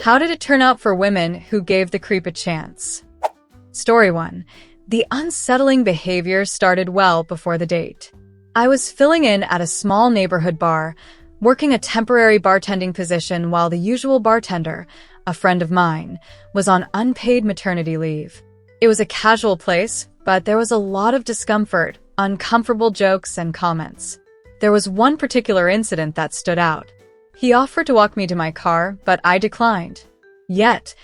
How did it turn out for women who gave the creep a chance? Story 1. The unsettling behavior started well before the date. I was filling in at a small neighborhood bar, working a temporary bartending position while the usual bartender, a friend of mine, was on unpaid maternity leave. It was a casual place, but there was a lot of discomfort, uncomfortable jokes, and comments. There was one particular incident that stood out. He offered to walk me to my car, but I declined. Yet,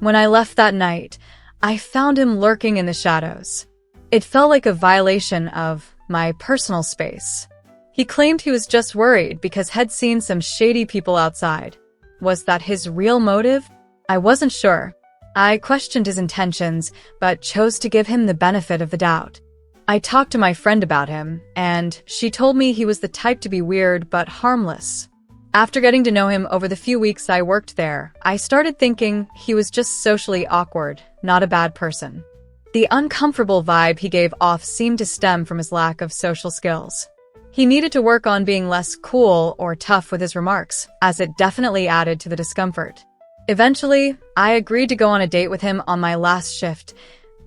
when I left that night, I found him lurking in the shadows. It felt like a violation of my personal space. He claimed he was just worried because had seen some shady people outside. Was that his real motive? I wasn't sure. I questioned his intentions, but chose to give him the benefit of the doubt. I talked to my friend about him, and she told me he was the type to be weird but harmless. After getting to know him over the few weeks I worked there, I started thinking he was just socially awkward, not a bad person. The uncomfortable vibe he gave off seemed to stem from his lack of social skills. He needed to work on being less cool or tough with his remarks, as it definitely added to the discomfort. Eventually, I agreed to go on a date with him on my last shift,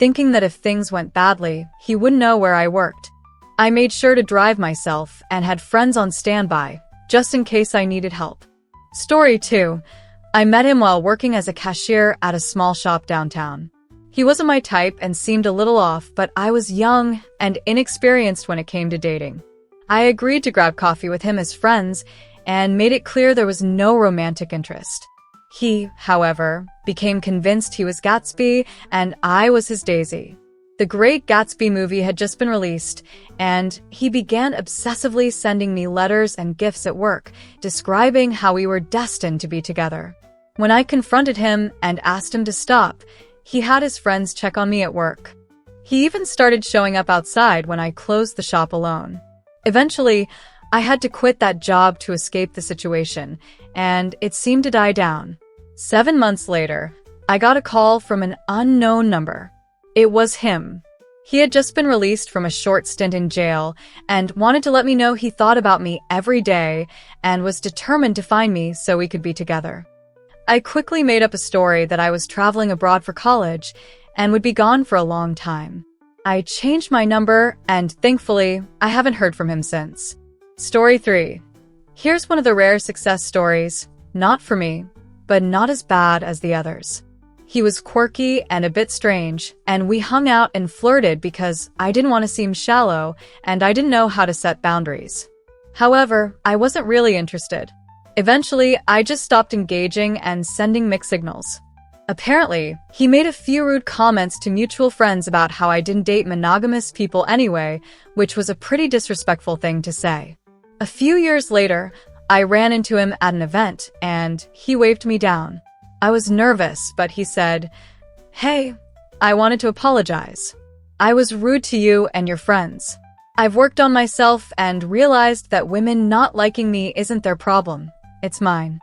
thinking that if things went badly, he wouldn't know where I worked. I made sure to drive myself and had friends on standby, just in case I needed help. Story 2. I met him while working as a cashier at a small shop downtown. He wasn't my type and seemed a little off, but I was young and inexperienced when it came to dating. I agreed to grab coffee with him as friends and made it clear there was no romantic interest. He, however, became convinced he was Gatsby and I was his Daisy. The Great Gatsby movie had just been released, and he began obsessively sending me letters and gifts at work, describing how we were destined to be together. When I confronted him and asked him to stop, he had his friends check on me at work. He even started showing up outside when I closed the shop alone. Eventually, I had to quit that job to escape the situation, and it seemed to die down. 7 months later, I got a call from an unknown number. It was him. He had just been released from a short stint in jail and wanted to let me know he thought about me every day and was determined to find me so we could be together. I quickly made up a story that I was traveling abroad for college and would be gone for a long time. I changed my number, and thankfully, I haven't heard from him since. Story 3. Here's one of the rare success stories, not for me, but not as bad as the others. He was quirky and a bit strange, and we hung out and flirted because I didn't want to seem shallow and I didn't know how to set boundaries. However, I wasn't really interested. Eventually, I just stopped engaging and sending mixed signals. Apparently, he made a few rude comments to mutual friends about how I didn't date monogamous people anyway, which was a pretty disrespectful thing to say. A few years later, I ran into him at an event, and he waved me down. I was nervous, but he said, "Hey, I wanted to apologize. I was rude to you and your friends. I've worked on myself and realized that women not liking me isn't their problem. It's mine."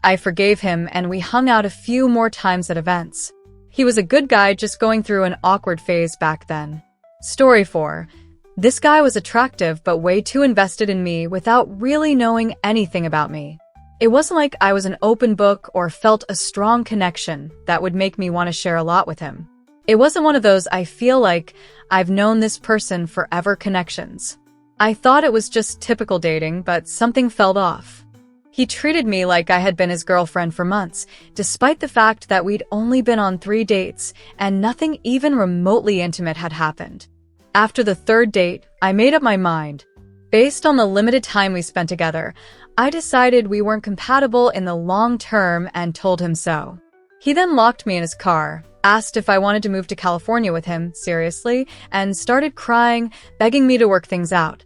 I forgave him, and we hung out a few more times at events. He was a good guy just going through an awkward phase back then. Story 4. This guy was attractive but way too invested in me without really knowing anything about me. It wasn't like I was an open book or felt a strong connection that would make me want to share a lot with him. It wasn't one of those I feel like I've known this person forever connections. I thought it was just typical dating, but something felt off. He treated me like I had been his girlfriend for months, despite the fact that we'd only been on 3 dates and nothing even remotely intimate had happened. After the 3rd date, I made up my mind. Based on the limited time we spent together, I decided we weren't compatible in the long term and told him so. He then locked me in his car, asked if I wanted to move to California with him, seriously, and started crying, begging me to work things out.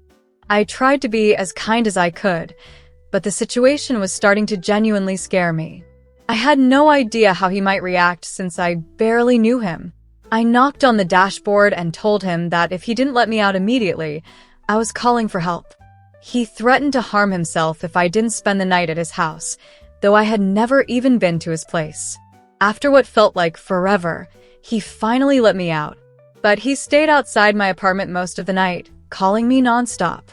I tried to be as kind as I could, but the situation was starting to genuinely scare me. I had no idea how he might react since I barely knew him. I knocked on the dashboard and told him that if he didn't let me out immediately, I was calling for help. He threatened to harm himself if I didn't spend the night at his house, though I had never even been to his place. After what felt like forever, he finally let me out. But he stayed outside my apartment most of the night, calling me nonstop.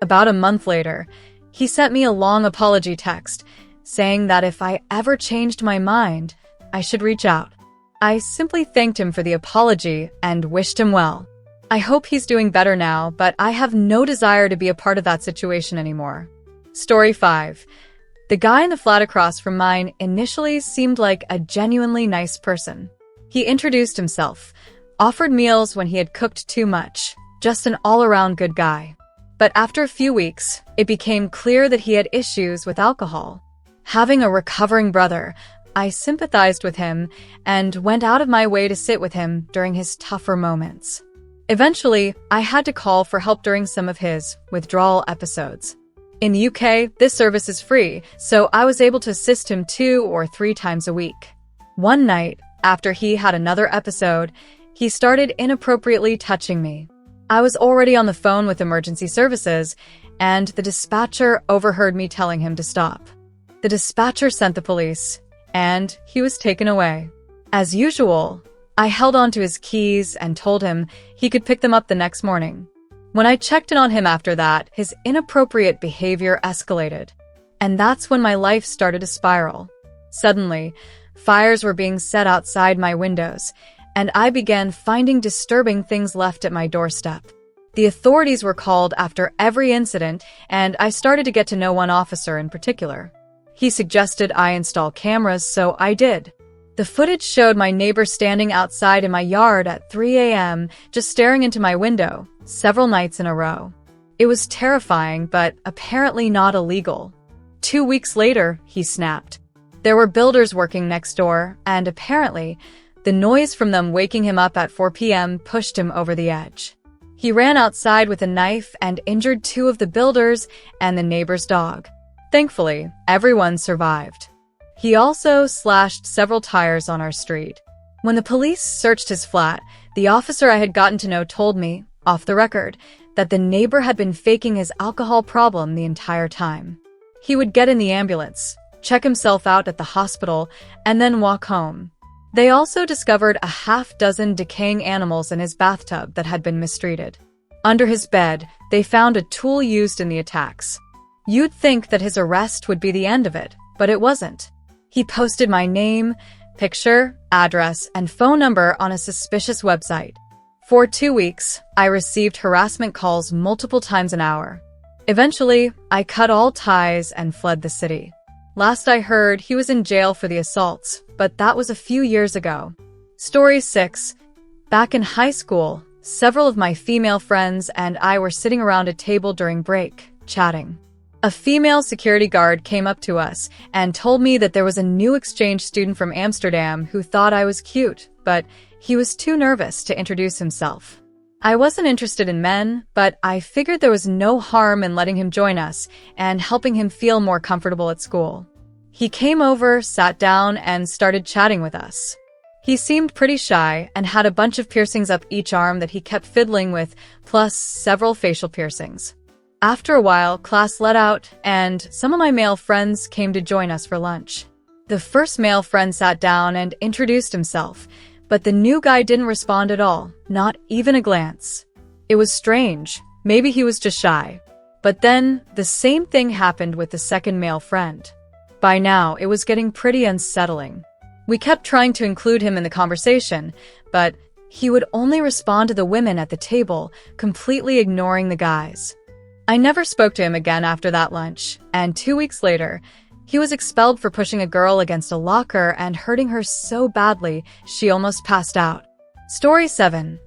About a month later, he sent me a long apology text, saying that if I ever changed my mind, I should reach out. I simply thanked him for the apology and wished him well. I hope he's doing better now, but I have no desire to be a part of that situation anymore. Story 5. The guy in the flat across from mine initially seemed like a genuinely nice person. He introduced himself, offered meals when he had cooked too much, just an all-around good guy. But after a few weeks, it became clear that he had issues with alcohol. Having a recovering brother, I sympathized with him and went out of my way to sit with him during his tougher moments. Eventually, I had to call for help during some of his withdrawal episodes. In the UK, this service is free, so I was able to assist him 2 or 3 times a week. One night, after he had another episode, he started inappropriately touching me. I was already on the phone with emergency services, and the dispatcher overheard me telling him to stop. The dispatcher sent the police, and he was taken away. As usual, I held on to his keys and told him he could pick them up the next morning. When I checked in on him after that, his inappropriate behavior escalated. And that's when my life started to spiral. Suddenly, fires were being set outside my windows, and I began finding disturbing things left at my doorstep. The authorities were called after every incident, and I started to get to know one officer in particular. He suggested I install cameras, so I did. The footage showed my neighbor standing outside in my yard at 3 a.m., just staring into my window, several nights in a row. It was terrifying, but apparently not illegal. 2 weeks later, he snapped. There were builders working next door, and apparently, the noise from them waking him up at 4 p.m. pushed him over the edge. He ran outside with a knife and injured 2 of the builders and the neighbor's dog. Thankfully, everyone survived. He also slashed several tires on our street. When the police searched his flat, the officer I had gotten to know told me, off the record, that the neighbor had been faking his alcohol problem the entire time. He would get in the ambulance, check himself out at the hospital, and then walk home. They also discovered a half-dozen decaying animals in his bathtub that had been mistreated. Under his bed, they found a tool used in the attacks. You'd think that his arrest would be the end of it, but it wasn't. He posted my name, picture, address, and phone number on a suspicious website. For 2 weeks, I received harassment calls multiple times an hour. Eventually, I cut all ties and fled the city. Last I heard, he was in jail for the assaults, but that was a few years ago. Story 6. Back in high school, several of my female friends and I were sitting around a table during break, chatting. A female security guard came up to us and told me that there was a new exchange student from Amsterdam who thought I was cute, but he was too nervous to introduce himself. I wasn't interested in men, but I figured there was no harm in letting him join us and helping him feel more comfortable at school. He came over, sat down, and started chatting with us. He seemed pretty shy and had a bunch of piercings up each arm that he kept fiddling with, plus several facial piercings. After a while, class let out, and some of my male friends came to join us for lunch. The first male friend sat down and introduced himself, but the new guy didn't respond at all, not even a glance. It was strange. Maybe he was just shy. But then, the same thing happened with the second male friend. By now, it was getting pretty unsettling. We kept trying to include him in the conversation, but he would only respond to the women at the table, completely ignoring the guys. I never spoke to him again after that lunch, and 2 weeks later, he was expelled for pushing a girl against a locker and hurting her so badly she almost passed out. Story 7.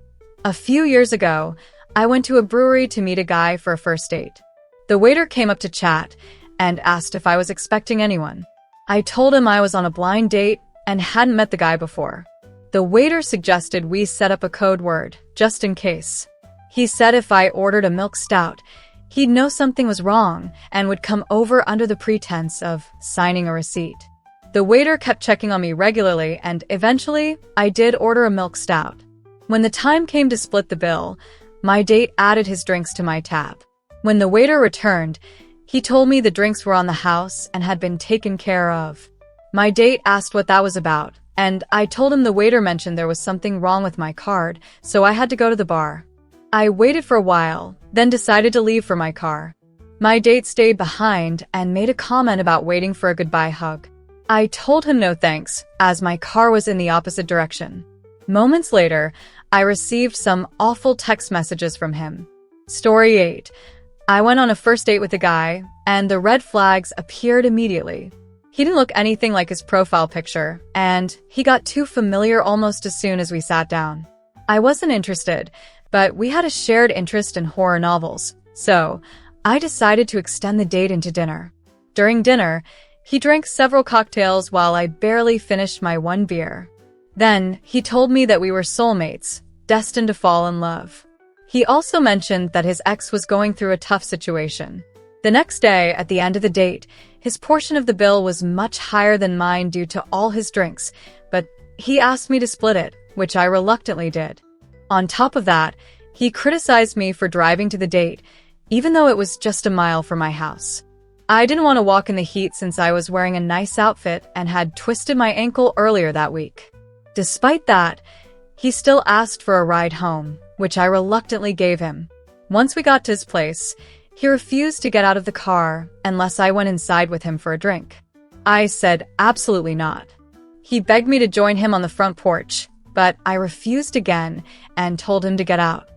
A few years ago, I went to a brewery to meet a guy for a first date. The waiter came up to chat and asked if I was expecting anyone. I told him I was on a blind date and hadn't met the guy before. The waiter suggested we set up a code word, just in case. He said if I ordered a milk stout, he'd know something was wrong and would come over under the pretense of signing a receipt. The waiter kept checking on me regularly, and eventually, I did order a milk stout. When the time came to split the bill, my date added his drinks to my tab. When the waiter returned, he told me the drinks were on the house and had been taken care of. My date asked what that was about, and I told him the waiter mentioned there was something wrong with my card, so I had to go to the bar. I waited for a while, then decided to leave for my car. My date stayed behind and made a comment about waiting for a goodbye hug. I told him no thanks, as my car was in the opposite direction. Moments later, I received some awful text messages from him. Story 8. I went on a first date with a guy, and the red flags appeared immediately. He didn't look anything like his profile picture, and he got too familiar almost as soon as we sat down. I wasn't interested, but we had a shared interest in horror novels, so I decided to extend the date into dinner. During dinner, he drank several cocktails while I barely finished my one beer. Then, he told me that we were soulmates, destined to fall in love. He also mentioned that his ex was going through a tough situation. The next day, at the end of the date, his portion of the bill was much higher than mine due to all his drinks, but he asked me to split it, which I reluctantly did. On top of that, he criticized me for driving to the date, even though it was just a mile from my house. I didn't want to walk in the heat since I was wearing a nice outfit and had twisted my ankle earlier that week. Despite that, he still asked for a ride home, which I reluctantly gave him. Once we got to his place, he refused to get out of the car unless I went inside with him for a drink. I said absolutely not. He begged me to join him on the front porch, but I refused again and told him to get out.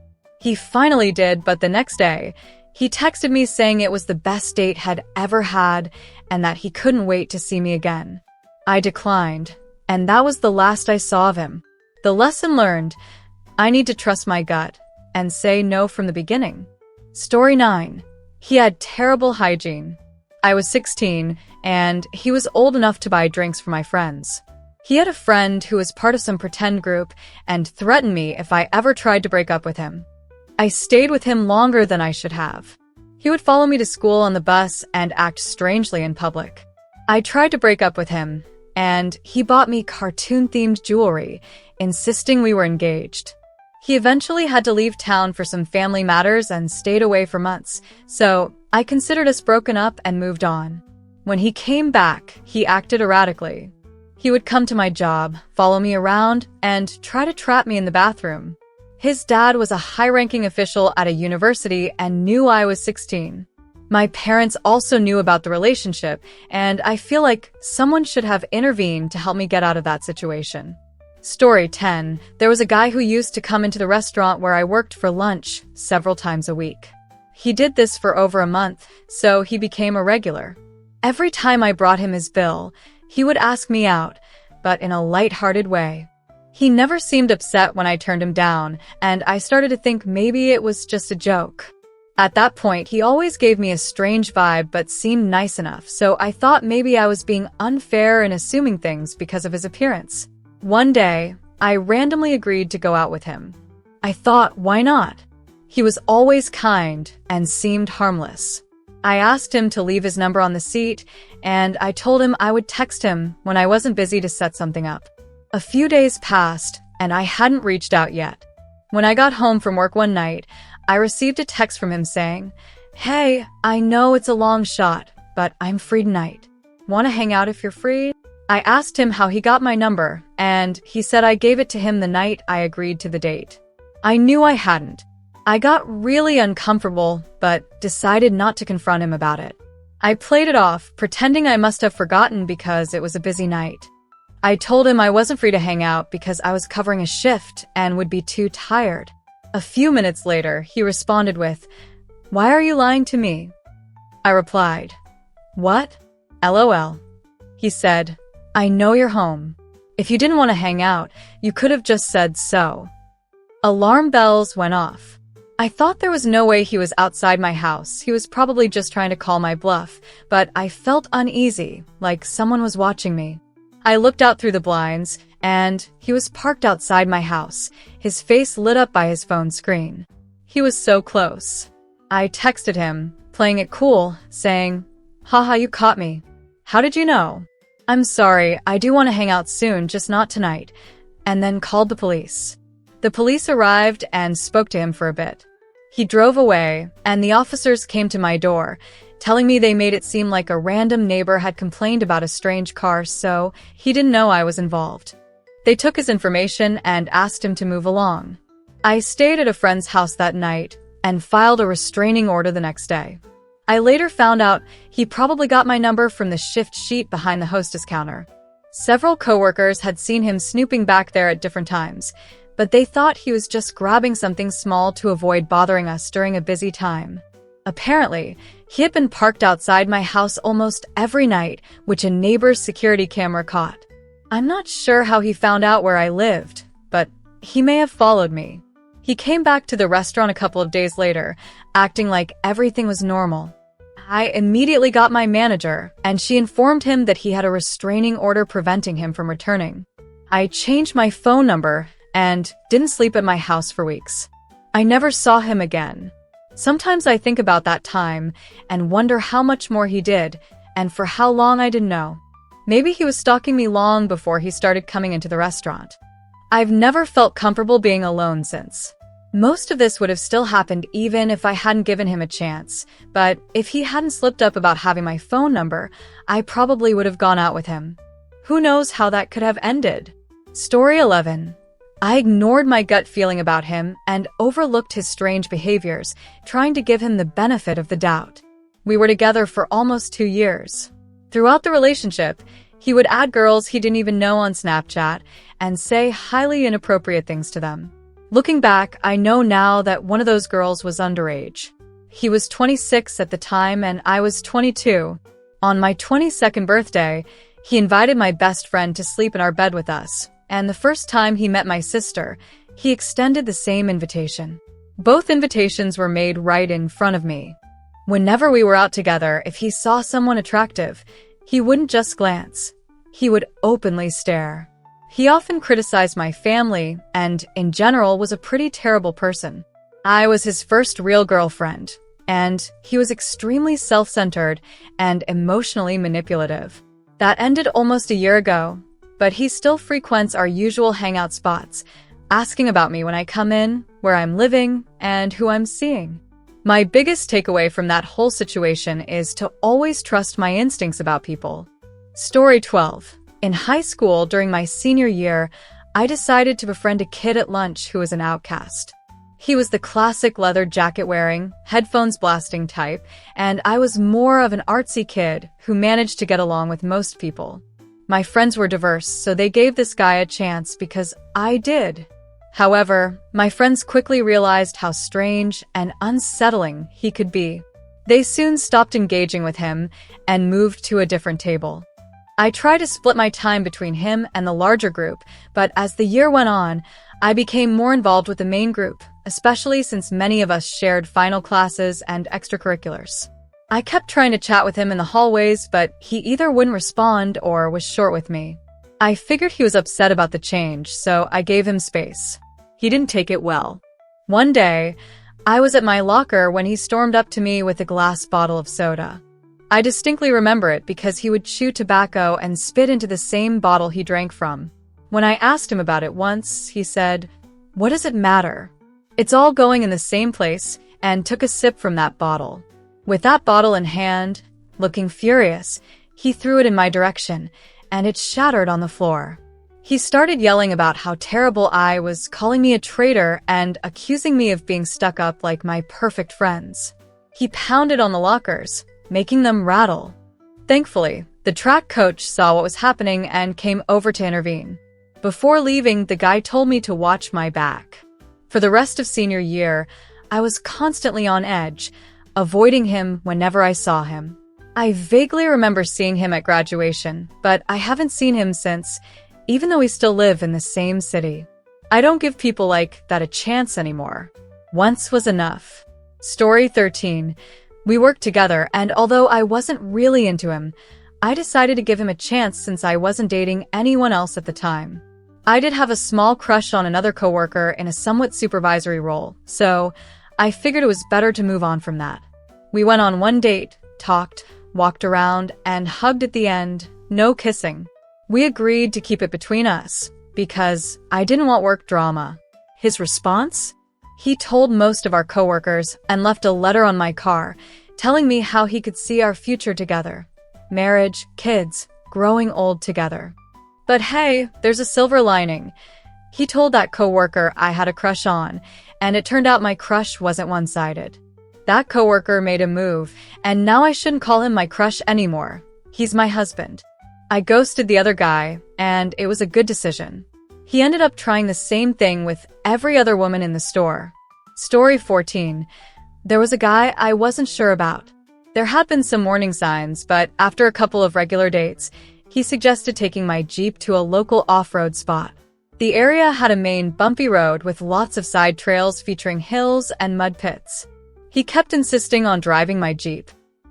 He finally did, but the next day, he texted me saying it was the best date he'd ever had and that he couldn't wait to see me again. I declined, and that was the last I saw of him. The lesson learned: I need to trust my gut and say no from the beginning. Story 9. He had terrible hygiene. I was 16, and he was old enough to buy drinks for my friends. He had a friend who was part of some pretend group and threatened me if I ever tried to break up with him. I stayed with him longer than I should have. He would follow me to school on the bus and act strangely in public. I tried to break up with him, and he bought me cartoon-themed jewelry, insisting we were engaged. He eventually had to leave town for some family matters and stayed away for months, so I considered us broken up and moved on. When he came back, he acted erratically. He would come to my job, follow me around, and try to trap me in the bathroom. His dad was a high-ranking official at a university and knew I was 16. My parents also knew about the relationship, and I feel like someone should have intervened to help me get out of that situation. Story 10. There was a guy who used to come into the restaurant where I worked for lunch several times a week. He did this for over a month, so he became a regular. Every time I brought him his bill, he would ask me out, but in a light-hearted way. He never seemed upset when I turned him down, and I started to think maybe it was just a joke. At that point, he always gave me a strange vibe but seemed nice enough, so I thought maybe I was being unfair in assuming things because of his appearance. One day, I randomly agreed to go out with him. I thought, why not? He was always kind and seemed harmless. I asked him to leave his number on the seat, and I told him I would text him when I wasn't busy to set something up. A few days passed, and I hadn't reached out yet. When I got home from work one night, I received a text from him saying, "Hey, I know it's a long shot, but I'm free tonight. Want to hang out if you're free?" I asked him how he got my number, and he said I gave it to him the night I agreed to the date. I knew I hadn't. I got really uncomfortable, but decided not to confront him about it. I played it off, pretending I must have forgotten because it was a busy night. I told him I wasn't free to hang out because I was covering a shift and would be too tired. A few minutes later, he responded with, "Why are you lying to me?" I replied, "What? LOL. He said, "I know you're home. If you didn't want to hang out, you could have just said so." Alarm bells went off. I thought there was no way he was outside my house. He was probably just trying to call my bluff, but I felt uneasy, like someone was watching me. I looked out through the blinds, and he was parked outside my house, his face lit up by his phone screen. He was so close. I texted him, playing it cool, saying, "Haha, you caught me. How did you know? I'm sorry, I do want to hang out soon, just not tonight," and then called the police. The police arrived and spoke to him for a bit. He drove away, and the officers came to my door, telling me they made it seem like a random neighbor had complained about a strange car, so he didn't know I was involved. They took his information and asked him to move along. I stayed at a friend's house that night and filed a restraining order the next day. I later found out he probably got my number from the shift sheet behind the hostess counter. Several coworkers had seen him snooping back there at different times, but they thought he was just grabbing something small to avoid bothering us during a busy time. Apparently, he had been parked outside my house almost every night, which a neighbor's security camera caught. I'm not sure how he found out where I lived, but he may have followed me. He came back to the restaurant a couple of days later, acting like everything was normal. I immediately got my manager, and she informed him that he had a restraining order preventing him from returning. I changed my phone number and didn't sleep at my house for weeks. I never saw him again. Sometimes I think about that time and wonder how much more he did, and for how long I didn't know. Maybe he was stalking me long before he started coming into the restaurant. I've never felt comfortable being alone since. Most of this would have still happened even if I hadn't given him a chance, but if he hadn't slipped up about having my phone number, I probably would have gone out with him. Who knows how that could have ended? Story 11. I ignored my gut feeling about him and overlooked his strange behaviors, trying to give him the benefit of the doubt. We were together for almost 2 years. Throughout the relationship, he would add girls he didn't even know on Snapchat and say highly inappropriate things to them. Looking back, I know now that one of those girls was underage. He was 26 at the time and I was 22. On my 22nd birthday, he invited my best friend to sleep in our bed with us, and the first time he met my sister, he extended the same invitation. Both invitations were made right in front of me. Whenever we were out together, if he saw someone attractive, he wouldn't just glance. He would openly stare. He often criticized my family and, in general, was a pretty terrible person. I was his first real girlfriend, and he was extremely self-centered and emotionally manipulative. That ended almost a year ago, but he still frequents our usual hangout spots, asking about me when I come in, where I'm living, and who I'm seeing. My biggest takeaway from that whole situation is to always trust my instincts about people. Story 12. In high school, during my senior year, I decided to befriend a kid at lunch who was an outcast. He was the classic leather jacket-wearing, headphones blasting type, and I was more of an artsy kid who managed to get along with most people. My friends were diverse, so they gave this guy a chance because I did. However, my friends quickly realized how strange and unsettling he could be. They soon stopped engaging with him and moved to a different table. I tried to split my time between him and the larger group, but as the year went on, I became more involved with the main group, especially since many of us shared final classes and extracurriculars. I kept trying to chat with him in the hallways, but he either wouldn't respond or was short with me. I figured he was upset about the change, so I gave him space. He didn't take it well. One day, I was at my locker when he stormed up to me with a glass bottle of soda. I distinctly remember it because he would chew tobacco and spit into the same bottle he drank from. When I asked him about it once, he said, "What does it matter? It's all going in the same place," and took a sip from that bottle. With that bottle in hand, looking furious, he threw it in my direction, and it shattered on the floor. He started yelling about how terrible I was, calling me a traitor and accusing me of being stuck up like my perfect friends. He pounded on the lockers, making them rattle. Thankfully, the track coach saw what was happening and came over to intervene. Before leaving, the guy told me to watch my back. For the rest of senior year, I was constantly on edge, avoiding him whenever I saw him. I vaguely remember seeing him at graduation, but I haven't seen him since, even though we still live in the same city. I don't give people like that a chance anymore. Once was enough. Story 13. We worked together, and although I wasn't really into him, I decided to give him a chance since I wasn't dating anyone else at the time. I did have a small crush on another coworker in a somewhat supervisory role, so I figured it was better to move on from that. We went on one date, talked, walked around, and hugged at the end, no kissing. We agreed to keep it between us, because I didn't want work drama. His response? He told most of our coworkers and left a letter on my car, telling me how he could see our future together. Marriage, kids, growing old together. But hey, there's a silver lining. He told that coworker I had a crush on, and it turned out my crush wasn't one-sided. That coworker made a move, and now I shouldn't call him my crush anymore. He's my husband. I ghosted the other guy, and it was a good decision. He ended up trying the same thing with every other woman in the store. Story 14. There was a guy I wasn't sure about. There had been some warning signs, but after a couple of regular dates, he suggested taking my Jeep to a local off-road spot. The area had a main bumpy road with lots of side trails featuring hills and mud pits. He kept insisting on driving my Jeep.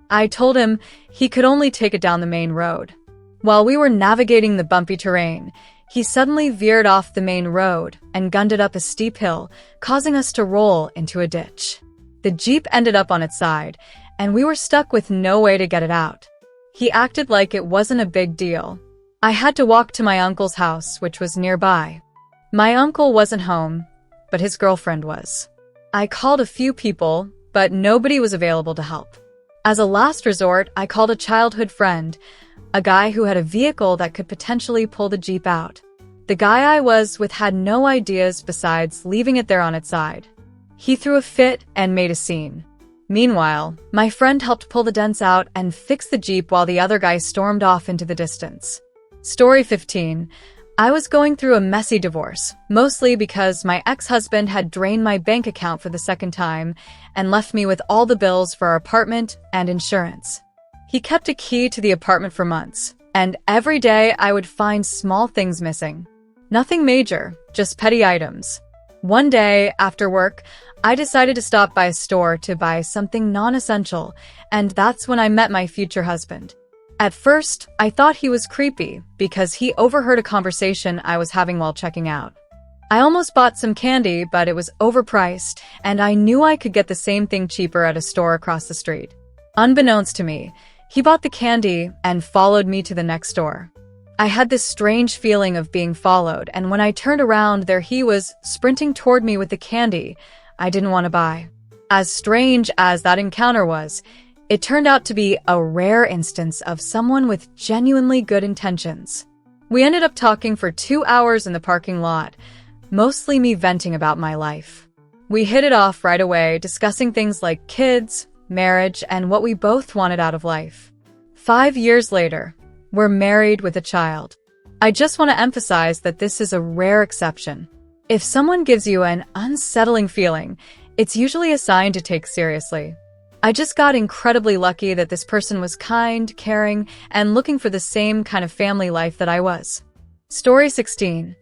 I told him he could only take it down the main road. While we were navigating the bumpy terrain, he suddenly veered off the main road and gunned it up a steep hill, causing us to roll into a ditch. The Jeep ended up on its side, and we were stuck with no way to get it out. He acted like it wasn't a big deal. I had to walk to my uncle's house, which was nearby. My uncle wasn't home, but his girlfriend was. I called a few people, but nobody was available to help. As a last resort, I called a childhood friend, a guy who had a vehicle that could potentially pull the Jeep out. The guy I was with had no ideas besides leaving it there on its side. He threw a fit and made a scene. Meanwhile, my friend helped pull the dents out and fix the Jeep while the other guy stormed off into the distance. Story 15. I was going through a messy divorce, mostly because my ex-husband had drained my bank account for the second time and left me with all the bills for our apartment and insurance. He kept a key to the apartment for months, and every day I would find small things missing. Nothing major, just petty items. One day, after work, I decided to stop by a store to buy something non-essential, and that's when I met my future husband. At first, I thought he was creepy because he overheard a conversation I was having while checking out. I almost bought some candy, but it was overpriced, and I knew I could get the same thing cheaper at a store across the street. Unbeknownst to me, he bought the candy and followed me to the next store. I had this strange feeling of being followed, and when I turned around, there he was, sprinting toward me with the candy I didn't want to buy. As strange as that encounter was, it turned out to be a rare instance of someone with genuinely good intentions. We ended up talking for 2 hours in the parking lot, mostly me venting about my life. We hit it off right away, discussing things like kids, marriage, and what we both wanted out of life. 5 years later, we're married with a child. I just want to emphasize that this is a rare exception. If someone gives you an unsettling feeling, it's usually a sign to take seriously. I just got incredibly lucky that this person was kind, caring, and looking for the same kind of family life that I was. Story 16.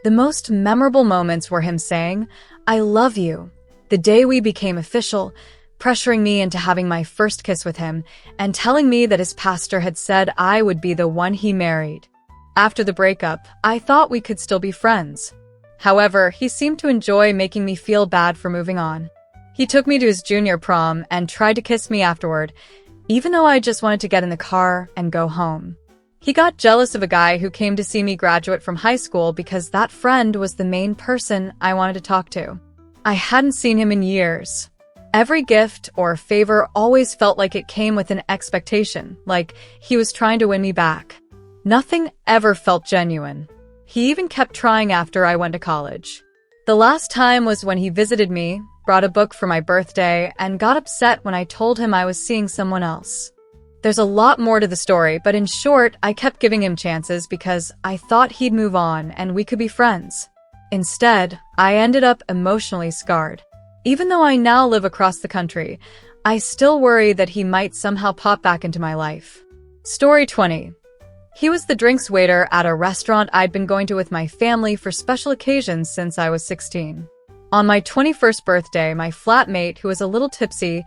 The most memorable moments were him saying, "I love you," the day we became official, pressuring me into having my first kiss with him, and telling me that his pastor had said I would be the one he married. After the breakup, I thought we could still be friends. However, he seemed to enjoy making me feel bad for moving on. He took me to his junior prom and tried to kiss me afterward, even though I just wanted to get in the car and go home. He got jealous of a guy who came to see me graduate from high school because that friend was the main person I wanted to talk to. I hadn't seen him in years. Every gift or favor always felt like it came with an expectation, like he was trying to win me back. Nothing ever felt genuine. He even kept trying after I went to college. The last time was when he visited me, brought a book for my birthday, and got upset when I told him I was seeing someone else. There's a lot more to the story, but in short, I kept giving him chances because I thought he'd move on and we could be friends. Instead, I ended up emotionally scarred. Even though I now live across the country, I still worry that he might somehow pop back into my life. Story 20. He was the drinks waiter at a restaurant I'd been going to with my family for special occasions since I was 16. On my 21st birthday, my flatmate, who was a little tipsy,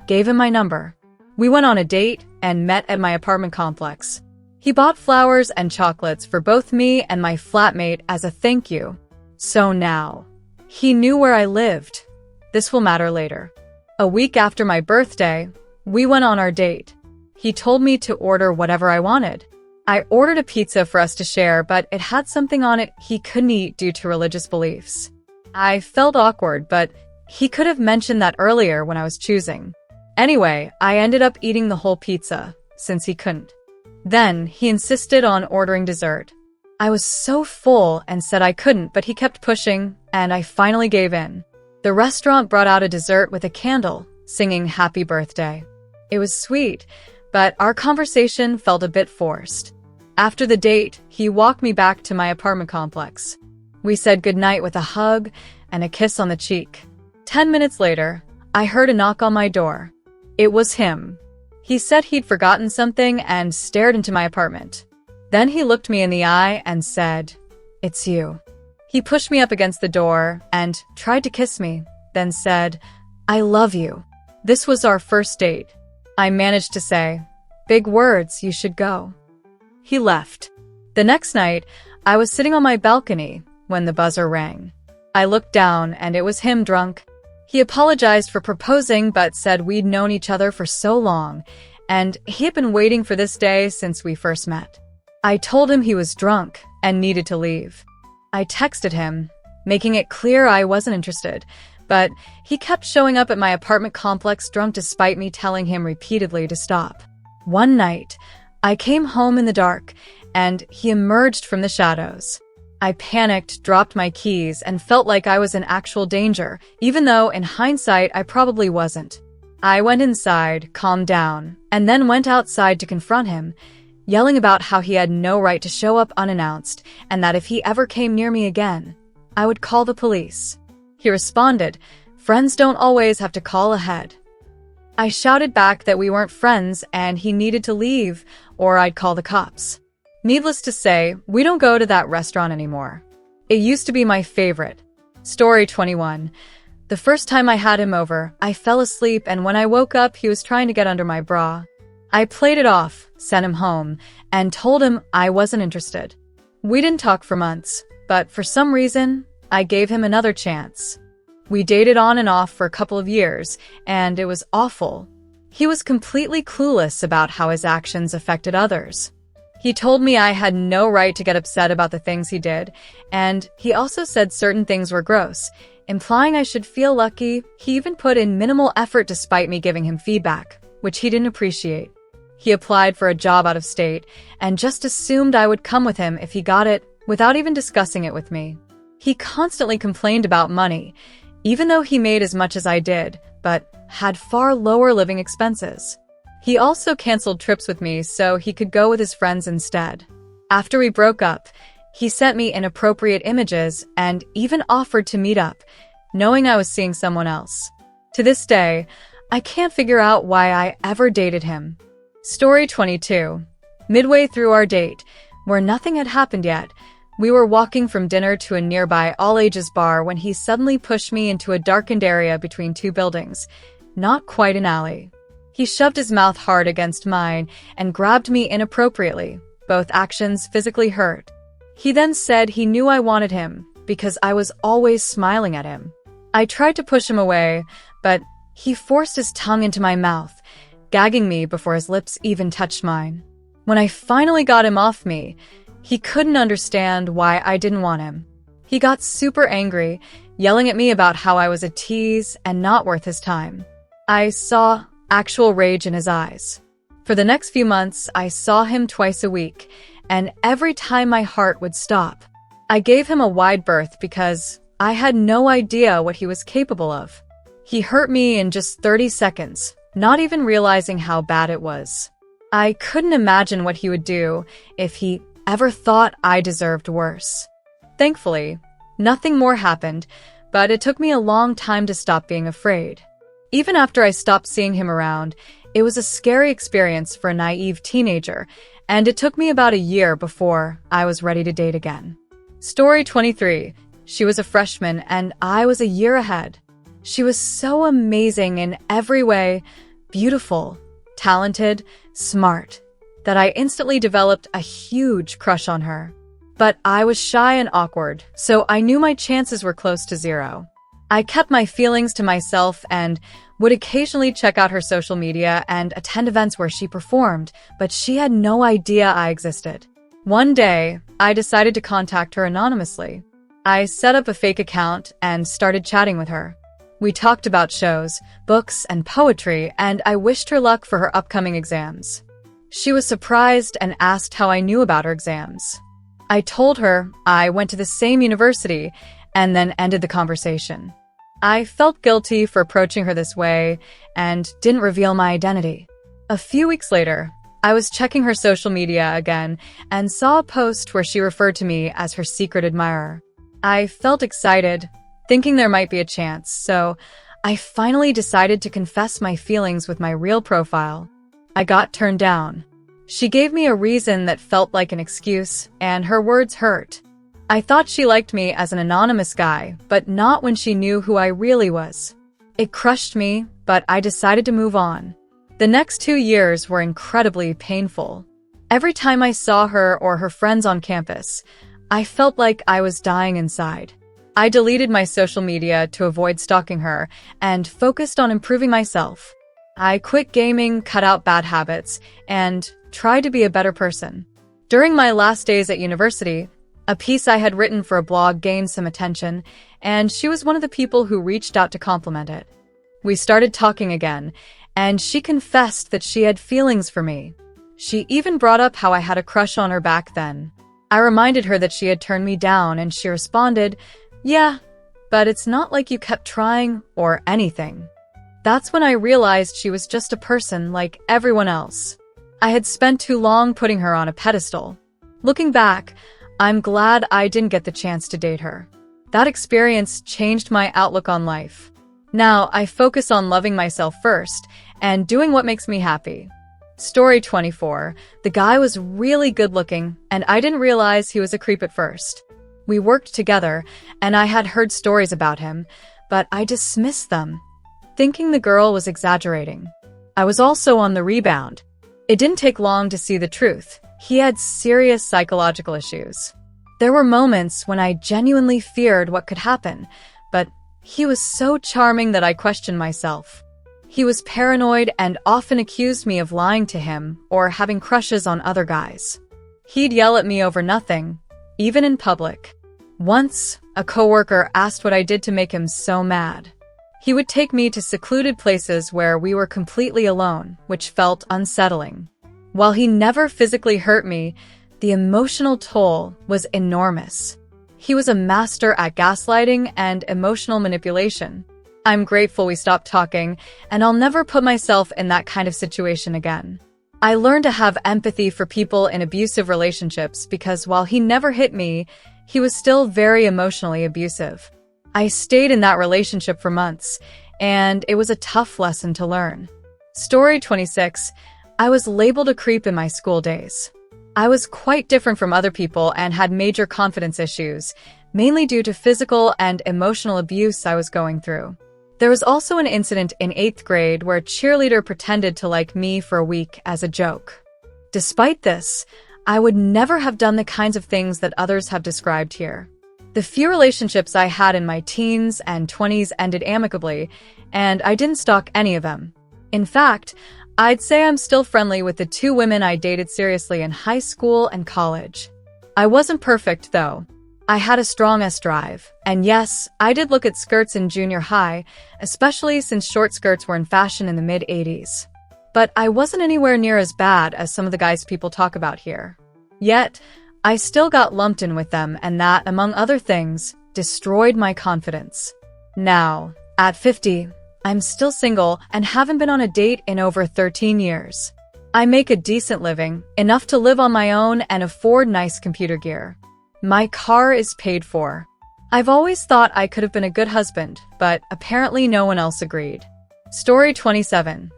gave him my number. We went on a date and met at my apartment complex. He bought flowers and chocolates for both me and my flatmate as a thank you. So now, he knew where I lived. This will matter later. A week after my birthday, we went on our date. He told me to order whatever I wanted. I ordered a pizza for us to share, but it had something on it he couldn't eat due to religious beliefs. I felt awkward, but he could have mentioned that earlier when I was choosing. Anyway, I ended up eating the whole pizza, since he couldn't. Then, he insisted on ordering dessert. I was so full and said I couldn't, but he kept pushing, and I finally gave in. The restaurant brought out a dessert with a candle, singing happy birthday. It was sweet, but our conversation felt a bit forced. After the date, he walked me back to my apartment complex. We said goodnight with a hug and a kiss on the cheek. 10 minutes later, I heard a knock on my door. It was him. He said he'd forgotten something and stared into my apartment. Then he looked me in the eye and said, "It's you." He pushed me up against the door and tried to kiss me, then said, "I love you." This was our first date. I managed to say, "Big words, you should go." He left. The next night, I was sitting on my balcony when the buzzer rang. I looked down and it was him drunk. He apologized for proposing but said we'd known each other for so long, and he had been waiting for this day since we first met. I told him he was drunk and needed to leave. I texted him, making it clear I wasn't interested, but he kept showing up at my apartment complex drunk despite me telling him repeatedly to stop. One night, I came home in the dark, and he emerged from the shadows. I panicked, dropped my keys, and felt like I was in actual danger, even though, in hindsight, I probably wasn't. I went inside, calmed down, and then went outside to confront him, yelling about how he had no right to show up unannounced, and that if he ever came near me again, I would call the police. He responded, "Friends don't always have to call ahead." I shouted back that we weren't friends and he needed to leave, or I'd call the cops. Needless to say, we don't go to that restaurant anymore. It used to be my favorite. Story 21. The first time I had him over, I fell asleep, and when I woke up, he was trying to get under my bra. I played it off, sent him home, and told him I wasn't interested. We didn't talk for months, but for some reason, I gave him another chance. We dated on and off for a couple of years, and it was awful. He was completely clueless about how his actions affected others. He told me I had no right to get upset about the things he did, and he also said certain things were gross, implying I should feel lucky. He even put in minimal effort despite me giving him feedback, which he didn't appreciate. He applied for a job out of state and just assumed I would come with him if he got it without even discussing it with me. He constantly complained about money, even though he made as much as I did, but had far lower living expenses. He also canceled trips with me so he could go with his friends instead. After we broke up, he sent me inappropriate images and even offered to meet up, knowing I was seeing someone else. To this day, I can't figure out why I ever dated him. Story 22. Midway through our date, where nothing had happened yet, we were walking from dinner to a nearby all-ages bar when he suddenly pushed me into a darkened area between two buildings, not quite an alley. He shoved his mouth hard against mine and grabbed me inappropriately. Both actions physically hurt. He then said he knew I wanted him because I was always smiling at him. I tried to push him away, but he forced his tongue into my mouth, gagging me before his lips even touched mine. When I finally got him off me, he couldn't understand why I didn't want him. He got super angry, yelling at me about how I was a tease and not worth his time. I saw actual rage in his eyes. For the next few months, I saw him twice a week, and every time my heart would stop. I gave him a wide berth because I had no idea what he was capable of. He hurt me in just 30 seconds, not even realizing how bad it was. I couldn't imagine what he would do if he ever thought I deserved worse. Thankfully, nothing more happened, but it took me a long time to stop being afraid. Even after I stopped seeing him around, it was a scary experience for a naive teenager, and it took me about a year before I was ready to date again. Story 23. She was a freshman, and I was a year ahead. She was so amazing in every way, beautiful, talented, smart, that I instantly developed a huge crush on her. But I was shy and awkward, so I knew my chances were close to zero. I kept my feelings to myself and would occasionally check out her social media and attend events where she performed, but she had no idea I existed. One day, I decided to contact her anonymously. I set up a fake account and started chatting with her. We talked about shows, books, and poetry, and I wished her luck for her upcoming exams. She was surprised and asked how I knew about her exams. I told her I went to the same university and then ended the conversation. I felt guilty for approaching her this way and didn't reveal my identity. A few weeks later, I was checking her social media again and saw a post where she referred to me as her secret admirer. I felt excited, thinking there might be a chance, so I finally decided to confess my feelings with my real profile. I got turned down. She gave me a reason that felt like an excuse, and her words hurt. I thought she liked me as an anonymous guy, but not when she knew who I really was. It crushed me, but I decided to move on. The next 2 years were incredibly painful. Every time I saw her or her friends on campus, I felt like I was dying inside. I deleted my social media to avoid stalking her and focused on improving myself. I quit gaming, cut out bad habits, and tried to be a better person. During my last days at university, a piece I had written for a blog gained some attention, and she was one of the people who reached out to compliment it. We started talking again, and she confessed that she had feelings for me. She even brought up how I had a crush on her back then. I reminded her that she had turned me down, and she responded, "Yeah, but it's not like you kept trying or anything." That's when I realized she was just a person like everyone else. I had spent too long putting her on a pedestal. Looking back, I'm glad I didn't get the chance to date her. That experience changed my outlook on life. Now, I focus on loving myself first and doing what makes me happy. Story 24. The guy was really good looking, and I didn't realize he was a creep at first. We worked together, and I had heard stories about him, but I dismissed them, thinking the girl was exaggerating. I was also on the rebound. It didn't take long to see the truth. He had serious psychological issues. There were moments when I genuinely feared what could happen, but he was so charming that I questioned myself. He was paranoid and often accused me of lying to him or having crushes on other guys. He'd yell at me over nothing, even in public. Once, a coworker asked what I did to make him so mad. He would take me to secluded places where we were completely alone, which felt unsettling. While he never physically hurt me, the emotional toll was enormous. He was a master at gaslighting and emotional manipulation. I'm grateful we stopped talking, and I'll never put myself in that kind of situation again. I learned to have empathy for people in abusive relationships because while he never hit me, he was still very emotionally abusive. I stayed in that relationship for months, and it was a tough lesson to learn. Story 26. I was labeled a creep in my school days. I was quite different from other people and had major confidence issues, mainly due to physical and emotional abuse I was going through. There was also an incident in 8th grade where a cheerleader pretended to like me for a week as a joke. Despite this, I would never have done the kinds of things that others have described here. The few relationships I had in my teens and 20s ended amicably, and I didn't stalk any of them. In fact, I'd say I'm still friendly with the 2 women I dated seriously in high school and college. I wasn't perfect, though. I had a strong drive, and yes, I did look at skirts in junior high, especially since short skirts were in fashion in the mid-80s. But I wasn't anywhere near as bad as some of the guys people talk about here. Yet, I still got lumped in with them, and that, among other things, destroyed my confidence. Now, at 50, I'm still single and haven't been on a date in over 13 years. I make a decent living, enough to live on my own and afford nice computer gear. My car is paid for. I've always thought I could have been a good husband, but apparently no one else agreed. Story 27.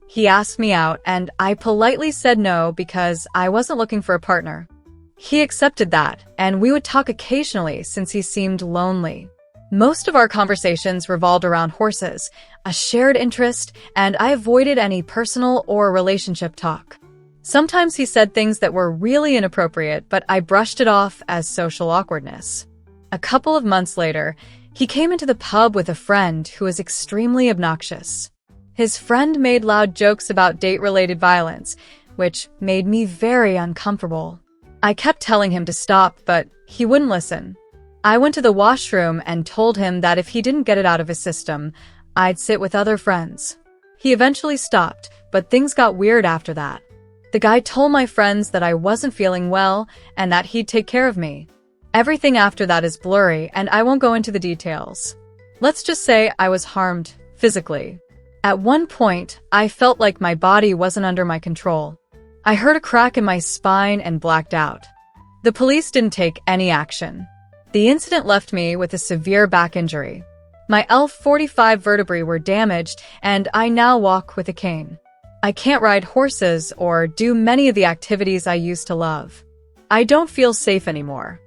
He asked me out, and I politely said no because I wasn't looking for a partner. He accepted that, and we would talk occasionally since he seemed lonely. Most of our conversations revolved around horses, a shared interest, and I avoided any personal or relationship talk. Sometimes he said things that were really inappropriate, but I brushed it off as social awkwardness. A couple of months later, he came into the pub with a friend who was extremely obnoxious. His friend made loud jokes about date-related violence, which made me very uncomfortable. I kept telling him to stop, but he wouldn't listen. I went to the washroom and told him that if he didn't get it out of his system, I'd sit with other friends. He eventually stopped, but things got weird after that. The guy told my friends that I wasn't feeling well and that he'd take care of me. Everything after that is blurry, and I won't go into the details. Let's just say I was harmed physically. At one point, I felt like my body wasn't under my control. I heard a crack in my spine and blacked out. The police didn't take any action. The incident left me with a severe back injury. My L45 vertebrae were damaged, and I now walk with a cane. I can't ride horses or do many of the activities I used to love. I don't feel safe anymore.